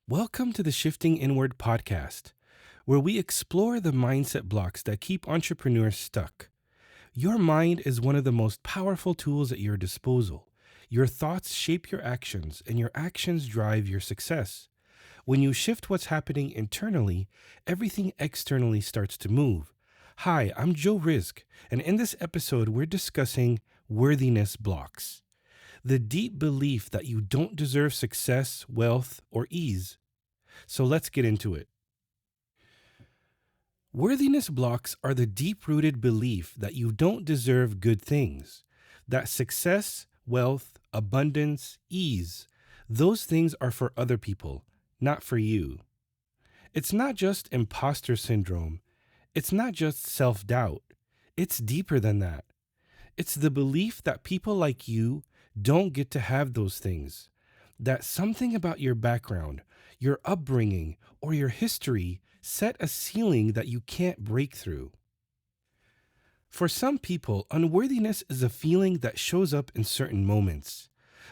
Welcome to the Shifting Inward podcast, where we explore the mindset blocks that keep entrepreneurs stuck. Your mind is one of the most powerful tools at your disposal. Your thoughts shape your actions, and your actions drive your success. When you shift what's happening internally, everything externally starts to move. Hi, I'm Joe Rizk, and in this episode, we're discussing worthiness blocks. The deep belief that you don't deserve success, wealth, or ease. So let's get into it. Worthiness blocks are the deep rooted belief that you don't deserve good things, that success, wealth, abundance, ease, those things are for other people, not for you. It's not just imposter syndrome, it's not just self doubt, it's deeper than that. It's the belief that people like you don't get to have those things, that something about your background, your upbringing, or your history set a ceiling that you can't break through. For some people, unworthiness is a feeling that shows up in certain moments,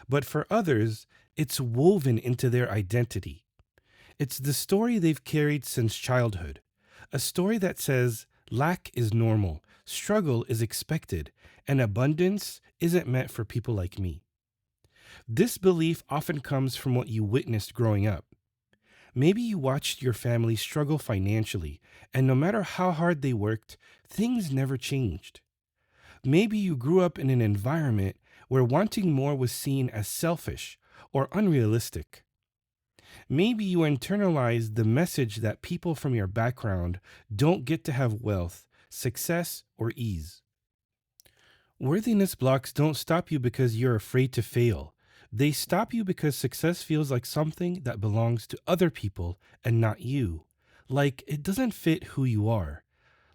but for others, it's woven into their identity. It's the story they've carried since childhood, a story that says lack is normal, struggle is expected, and abundance isn't meant for people like me. This belief often comes from what you witnessed growing up. Maybe you watched your family struggle financially, and no matter how hard they worked, things never changed. Maybe you grew up in an environment where wanting more was seen as selfish or unrealistic. Maybe you internalized the message that people from your background don't get to have wealth, success, or ease. Worthiness blocks don't stop you because you're afraid to fail. They stop you because success feels like something that belongs to other people and not you. Like it doesn't fit who you are.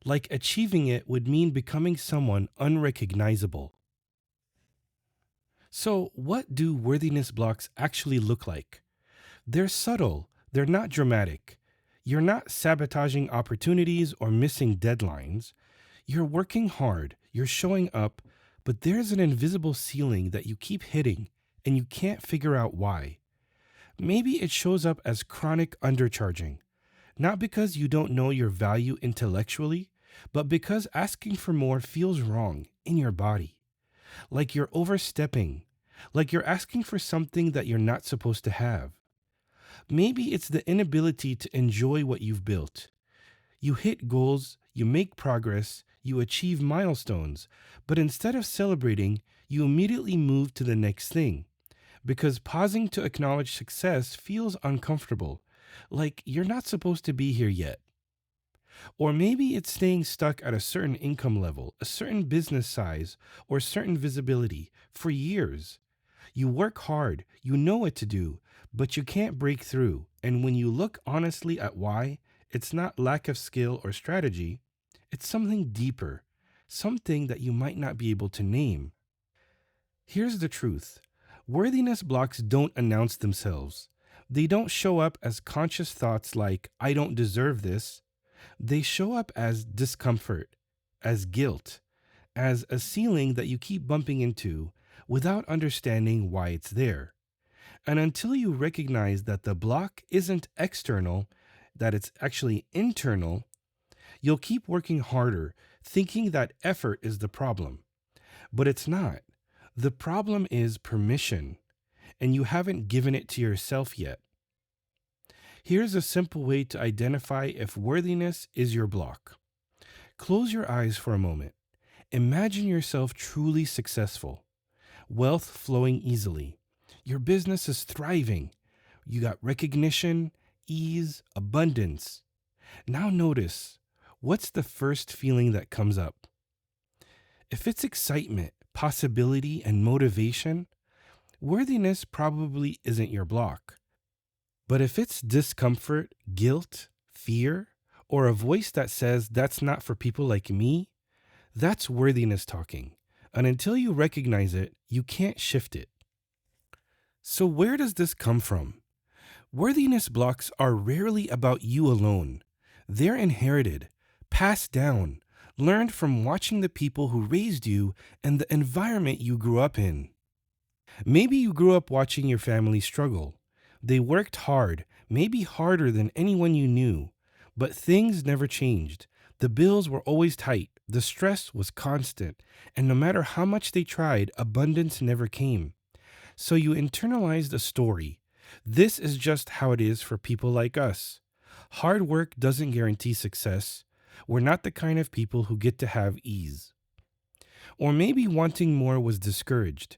Like achieving it would mean becoming someone unrecognizable. So, what do worthiness blocks actually look like? They're subtle, they're not dramatic. You're not sabotaging opportunities or missing deadlines. You're working hard, you're showing up, but there's an invisible ceiling that you keep hitting and you can't figure out why. Maybe it shows up as chronic undercharging, not because you don't know your value intellectually, but because asking for more feels wrong in your body. Like you're overstepping, like you're asking for something that you're not supposed to have. Maybe it's the inability to enjoy what you've built. You hit goals, you make progress, you achieve milestones, but instead of celebrating, you immediately move to the next thing. Because pausing to acknowledge success feels uncomfortable, like you're not supposed to be here yet. Or maybe it's staying stuck at a certain income level, a certain business size, or certain visibility for years. You work hard, you know what to do, but you can't break through. And when you look honestly at why, it's not lack of skill or strategy, it's something deeper, something that you might not be able to name. Here's the truth. Worthiness blocks don't announce themselves. They don't show up as conscious thoughts like, I don't deserve this. They show up as discomfort, as guilt, as a ceiling that you keep bumping into without understanding why it's there. And until you recognize that the block isn't external, that it's actually internal, you'll keep working harder, thinking that effort is the problem. But it's not. The problem is permission, and you haven't given it to yourself yet. Here's a simple way to identify if worthiness is your block. Close your eyes for a moment. Imagine yourself truly successful, wealth flowing easily. Your business is thriving. You got recognition, ease, abundance. Now notice, what's the first feeling that comes up? If it's excitement, possibility, and motivation, worthiness probably isn't your block. But if it's discomfort, guilt, fear, or a voice that says that's not for people like me, that's worthiness talking. And until you recognize it, you can't shift it. So, where does this come from? Worthiness blocks are rarely about you alone. They're inherited, passed down, learned from watching the people who raised you and the environment you grew up in. Maybe you grew up watching your family struggle. They worked hard, maybe harder than anyone you knew, but things never changed. The bills were always tight, the stress was constant, and no matter how much they tried, abundance never came. So you internalized a story. This is just how it is for people like us. Hard work doesn't guarantee success. We're not the kind of people who get to have ease. Or maybe wanting more was discouraged.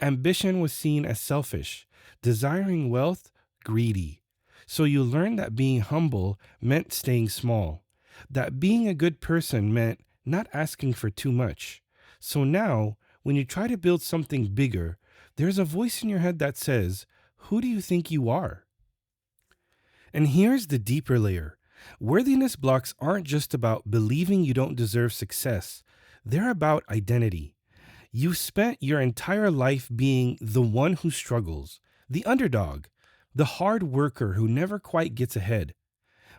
Ambition was seen as selfish, desiring wealth, greedy. So you learned that being humble meant staying small, that being a good person meant not asking for too much. So now, when you try to build something bigger, there's a voice in your head that says, "Who do you think you are?" And here's the deeper layer. Worthiness blocks aren't just about believing you don't deserve success, they're about identity. You spent your entire life being the one who struggles, the underdog, the hard worker who never quite gets ahead.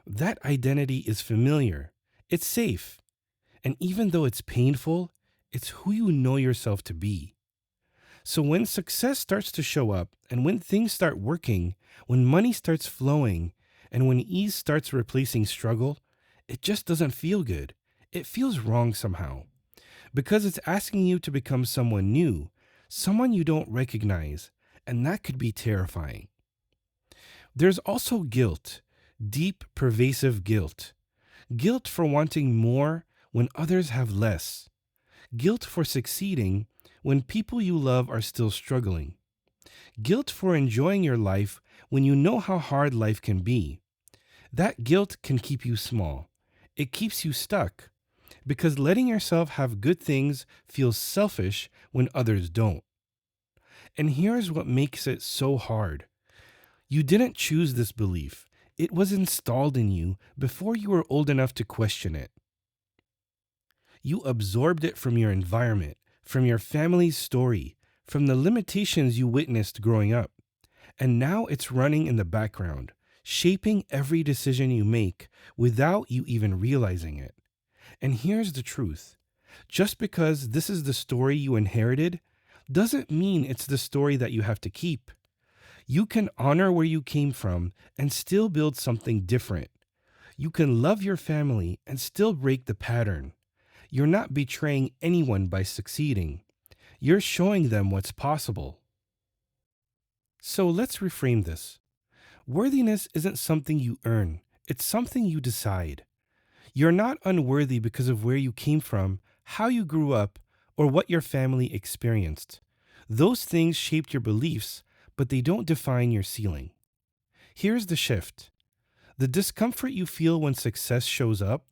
That identity is familiar, it's safe, and even though it's painful, it's who you know yourself to be. So when success starts to show up, and when things start working, when money starts flowing, and when ease starts replacing struggle, it just doesn't feel good. It feels wrong somehow because it's asking you to become someone new, someone you don't recognize, and that could be terrifying. There's also guilt, deep, pervasive guilt. Guilt for wanting more when others have less. Guilt for succeeding when people you love are still struggling. Guilt for enjoying your life when you know how hard life can be. That guilt can keep you small. It keeps you stuck because letting yourself have good things feels selfish when others don't. And here's what makes it so hard. You didn't choose this belief. It was installed in you before you were old enough to question it. You absorbed it from your environment, from your family's story, from the limitations you witnessed growing up. And now it's running in the background, shaping every decision you make without you even realizing it. And here's the truth. Just because this is the story you inherited doesn't mean it's the story that you have to keep. You can honor where you came from and still build something different. You can love your family and still break the pattern. You're not betraying anyone by succeeding. You're showing them what's possible. So let's reframe this. Worthiness isn't something you earn, it's something you decide. You're not unworthy because of where you came from, how you grew up, or what your family experienced. Those things shaped your beliefs, but they don't define your ceiling. Here's the shift. The discomfort you feel when success shows up,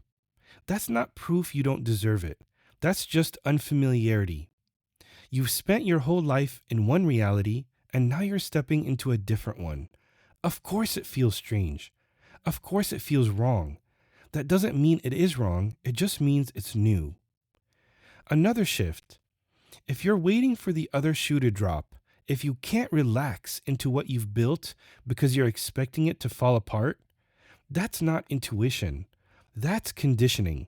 that's not proof you don't deserve it. That's just unfamiliarity. You've spent your whole life in one reality, and now you're stepping into a different one. Of course it feels strange. Of course it feels wrong. That doesn't mean it is wrong, it just means it's new. Another shift. If you're waiting for the other shoe to drop, if you can't relax into what you've built because you're expecting it to fall apart, that's not intuition. That's conditioning.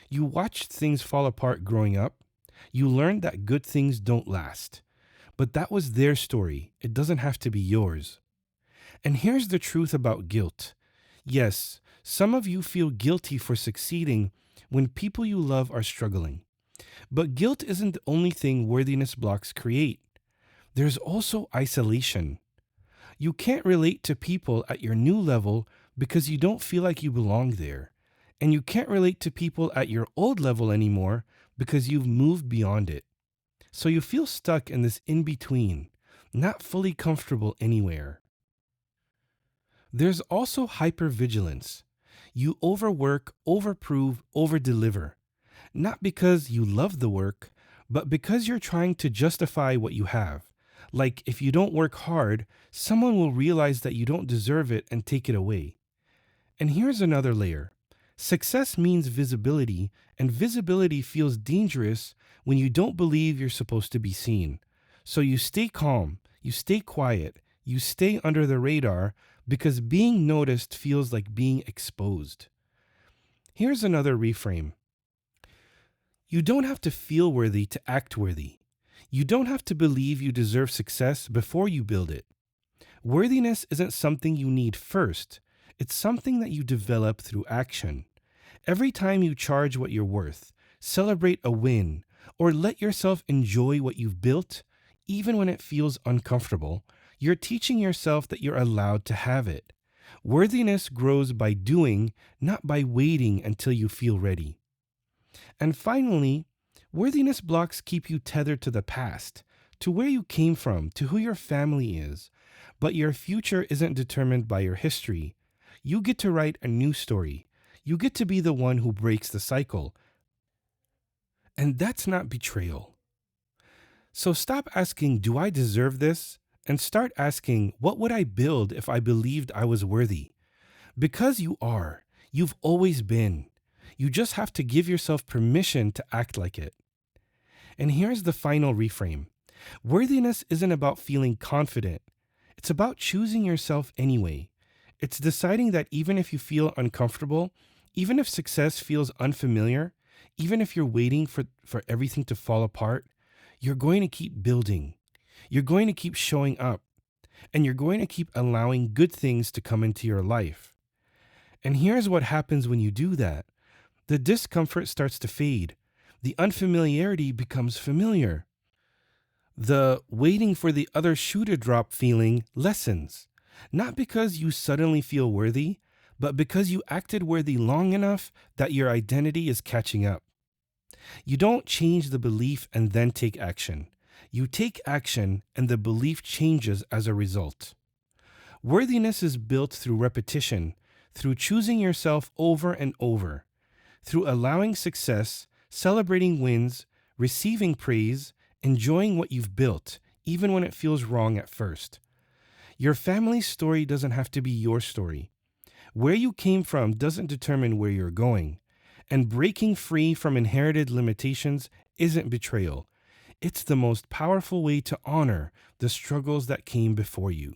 You watched things fall apart growing up. You learned that good things don't last. But that was their story. It doesn't have to be yours. And here's the truth about guilt. Yes, some of you feel guilty for succeeding when people you love are struggling. But guilt isn't the only thing worthiness blocks create. There's also isolation. You can't relate to people at your new level because you don't feel like you belong there. And you can't relate to people at your old level anymore because you've moved beyond it. So you feel stuck in this in between, not fully comfortable anywhere. There's also hypervigilance. You overwork, overprove, overdeliver. Not because you love the work, but because you're trying to justify what you have. Like if you don't work hard, someone will realize that you don't deserve it and take it away. And here's another layer. Success means visibility, and visibility feels dangerous when you don't believe you're supposed to be seen. So you stay calm, you stay quiet, you stay under the radar because being noticed feels like being exposed. Here's another reframe. You don't have to feel worthy to act worthy. You don't have to believe you deserve success before you build it. Worthiness isn't something you need first, it's something that you develop through action. Every time you charge what you're worth, celebrate a win, or let yourself enjoy what you've built, even when it feels uncomfortable, you're teaching yourself that you're allowed to have it. Worthiness grows by doing, not by waiting until you feel ready. And finally, worthiness blocks keep you tethered to the past, to where you came from, to who your family is. But your future isn't determined by your history. You get to write a new story. You get to be the one who breaks the cycle. And that's not betrayal. So stop asking, do I deserve this? And start asking, what would I build if I believed I was worthy? Because you are. You've always been. You just have to give yourself permission to act like it. And here's the final reframe. Worthiness isn't about feeling confident. It's about choosing yourself anyway. It's deciding that even if you feel uncomfortable, even if success feels unfamiliar, even if you're waiting for everything to fall apart, you're going to keep building. You're going to keep showing up. And you're going to keep allowing good things to come into your life. And here's what happens when you do that. The discomfort starts to fade. The unfamiliarity becomes familiar. The waiting for the other shoe to drop feeling lessens. Not because you suddenly feel worthy, but because you acted worthy long enough that your identity is catching up. You don't change the belief and then take action. You take action and the belief changes as a result. Worthiness is built through repetition, through choosing yourself over and over, through allowing success, celebrating wins, receiving praise, enjoying what you've built, even when it feels wrong at first. Your family's story doesn't have to be your story. Where you came from doesn't determine where you're going. And breaking free from inherited limitations isn't betrayal. It's the most powerful way to honor the struggles that came before you.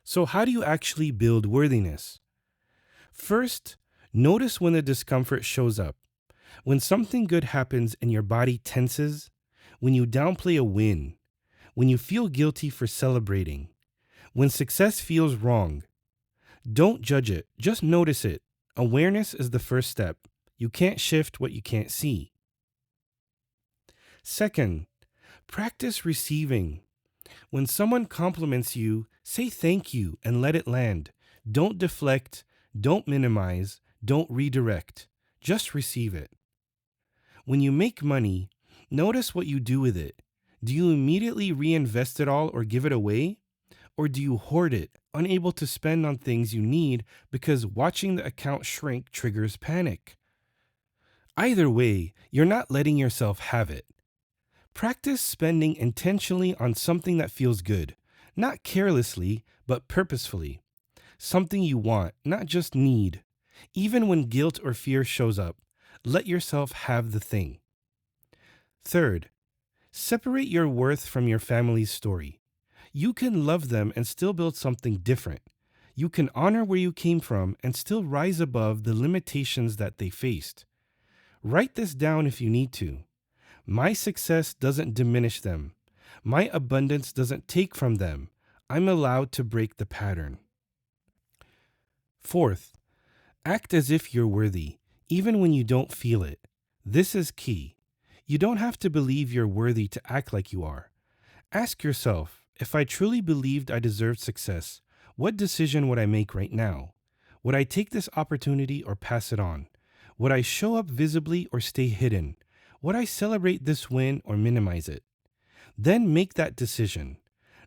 So, how do you actually build worthiness? First, notice when the discomfort shows up. When something good happens and your body tenses, when you downplay a win, when you feel guilty for celebrating, when success feels wrong. Don't judge it, just notice it. Awareness is the first step. You can't shift what you can't see. Second, practice receiving. When someone compliments you, say thank you and let it land. Don't deflect, don't minimize, don't redirect. Just receive it. When you make money, notice what you do with it. Do you immediately reinvest it all or give it away? Or do you hoard it, unable to spend on things you need because watching the account shrink triggers panic? Either way, you're not letting yourself have it. Practice spending intentionally on something that feels good, not carelessly, but purposefully. Something you want, not just need. Even when guilt or fear shows up, let yourself have the thing. Third, separate your worth from your family's story. You can love them and still build something different. You can honor where you came from and still rise above the limitations that they faced. Write this down if you need to. My success doesn't diminish them. My abundance doesn't take from them. I'm allowed to break the pattern. Fourth, act as if you're worthy, even when you don't feel it. This is key. You don't have to believe you're worthy to act like you are. Ask yourself, if I truly believed I deserved success, what decision would I make right now? Would I take this opportunity or pass it on? Would I show up visibly or stay hidden? Would I celebrate this win or minimize it? Then make that decision.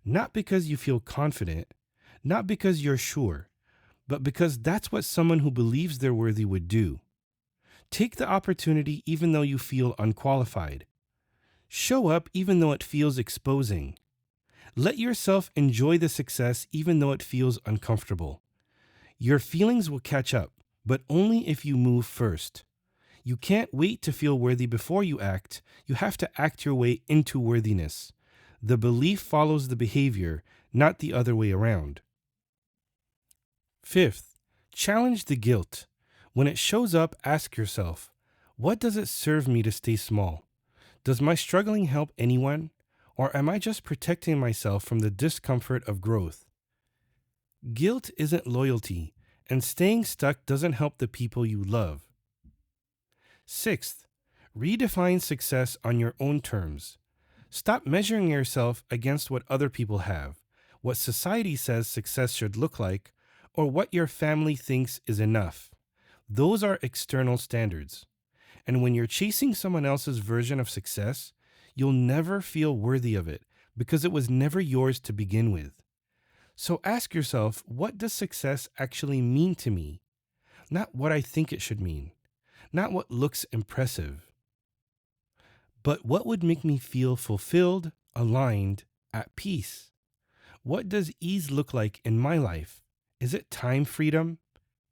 Not because you feel confident, not because you're sure, but because that's what someone who believes they're worthy would do. Take the opportunity even though you feel unqualified. Show up even though it feels exposing. Let yourself enjoy the success even though it feels uncomfortable. Your feelings will catch up, but only if you move first. You can't wait to feel worthy before you act. You have to act your way into worthiness. The belief follows the behavior, not the other way around. Fifth, challenge the guilt. When it shows up, ask yourself, what does it serve me to stay small? Does my struggling help anyone? Or am I just protecting myself from the discomfort of growth? Guilt isn't loyalty, and staying stuck doesn't help the people you love. Sixth, redefine success on your own terms. Stop measuring yourself against what other people have, what society says success should look like, or what your family thinks is enough. Those are external standards. And when you're chasing someone else's version of success, you'll never feel worthy of it because it was never yours to begin with. So ask yourself, what does success actually mean to me? Not what I think it should mean, not what looks impressive, but what would make me feel fulfilled, aligned, at peace? What does ease look like in my life? Is it time freedom,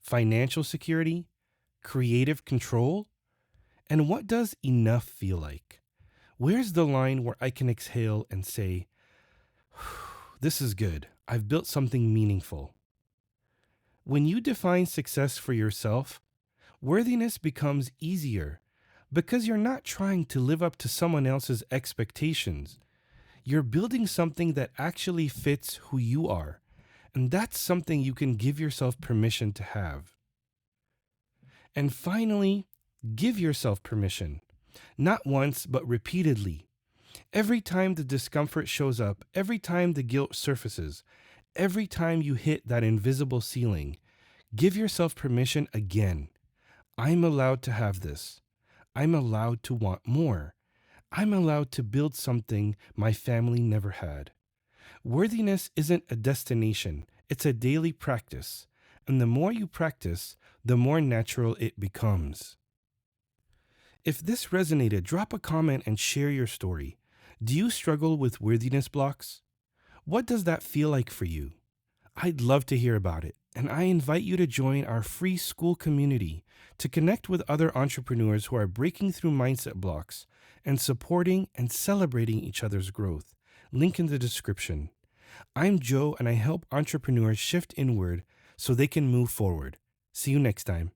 financial security, creative control? And what does enough feel like? Where's the line where I can exhale and say, this is good. I've built something meaningful. When you define success for yourself, worthiness becomes easier because you're not trying to live up to someone else's expectations. You're building something that actually fits who you are, and that's something you can give yourself permission to have. And finally, give yourself permission, not once, but repeatedly. Every time the discomfort shows up, every time the guilt surfaces, every time you hit that invisible ceiling, give yourself permission again. I'm allowed to have this. I'm allowed to want more. I'm allowed to build something my family never had. Worthiness isn't a destination, it's a daily practice. And the more you practice, the more natural it becomes. If this resonated, drop a comment and share your story. Do you struggle with worthiness blocks? What does that feel like for you? I'd love to hear about it, and I invite you to join our free school community to connect with other entrepreneurs who are breaking through mindset blocks and supporting and celebrating each other's growth. Link in the description. I'm Joe, and I help entrepreneurs shift inward so they can move forward. See you next time.